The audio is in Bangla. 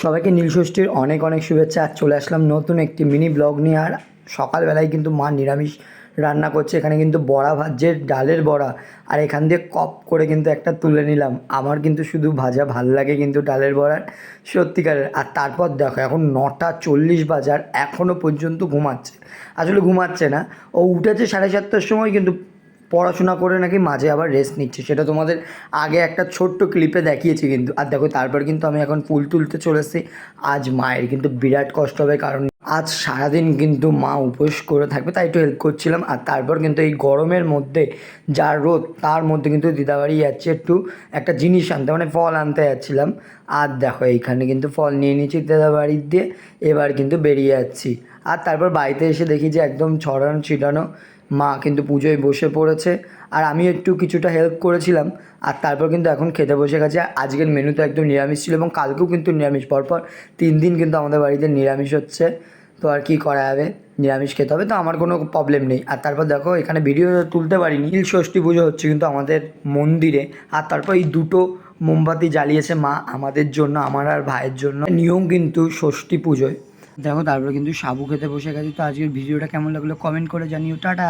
সবাইকে নীলষষ্ঠীর অনেক অনেক শুভেচ্ছা। আজ চলে আসলাম নতুন একটি মিনি ব্লগ নিয়ে। আর সকালবেলায় কিন্তু মা নিরামিষ রান্না করছে। এখানে কিন্তু বড়া ভাজছে, ডালের বড়া। আর এখান দিয়ে কপ করে কিন্তু একটা তুলে নিলাম। আমার কিন্তু শুধু ভাজা ভাল লাগে কিন্তু ডালের বড়ার, সত্যিকারের। আর তারপর দেখো এখন 9:40 বাজার, এখনও পর্যন্ত ঘুমাচ্ছে। আসলে ঘুমাচ্ছে না, ও উঠেছে 7:30টার সময়, কিন্তু পড়াশোনা করে নাকি মাঝে আবার রেস্ট নিচ্ছে। সেটা তোমাদের আগে একটা ছোট্ট ক্লিপে দেখিয়েছি কিন্তু। আর দেখো তারপর কিন্তু আমি এখন ফুল তুলতে চলে এসেছি। আজ মায়ের কিন্তু বিরাট কষ্ট হবে, কারণ আজ সারাদিন কিন্তু মা উপোস করে থাকবে, তাই একটু হেল্প করছিলাম। আর তারপর কিন্তু এই গরমের মধ্যে যা রোদ, তার মধ্যে কিন্তু দিদাবাড়ি যাচ্ছে একটু একটা জিনিস আনতে, মানে ফল আনতে যাচ্ছিলাম। আর দেখো এইখানে কিন্তু ফল নিয়ে নিয়েছি দিদাবাড়ির দিয়ে, এবার কিন্তু বেরিয়ে যাচ্ছি। আর তারপর বাড়িতে এসে দেখি যে একদম ছড়ানো ছিটানো, মা কিন্তু পুজোয় বসে পড়েছে। আর আমি একটু কিছুটা হেল্প করেছিলাম। আর তারপর কিন্তু এখন খেতে বসে গেছে। আজকের মেনু তো একদম নিরামিষ ছিল, এবং কালকেও কিন্তু নিরামিষ। পরপর 3 দিন কিন্তু আমাদের বাড়িতে নিরামিষ হচ্ছে। তো আর কি করা যাবে, নিরামিষ খেতে হবে, তো আমার কোনো প্রবলেম নেই। আর তারপর দেখো এখানে ভিডিও তুলতে পারিনি, নীল ষষ্ঠী পুজো হচ্ছে কিন্তু আমাদের মন্দিরে। আর তারপর এই দুটো মোমবাতি জ্বালিয়েছে মা আমাদের জন্য, আমার আর ভাইয়ের জন্য। নিয়ম কিন্তু ষষ্ঠী পুজোয়। দেখো তারপর কিন্তু সাবু খেতে বসে গেছি। তো আজকের ভিডিওটা কেমন লাগলো কমেন্ট করে জানিও। টাটা।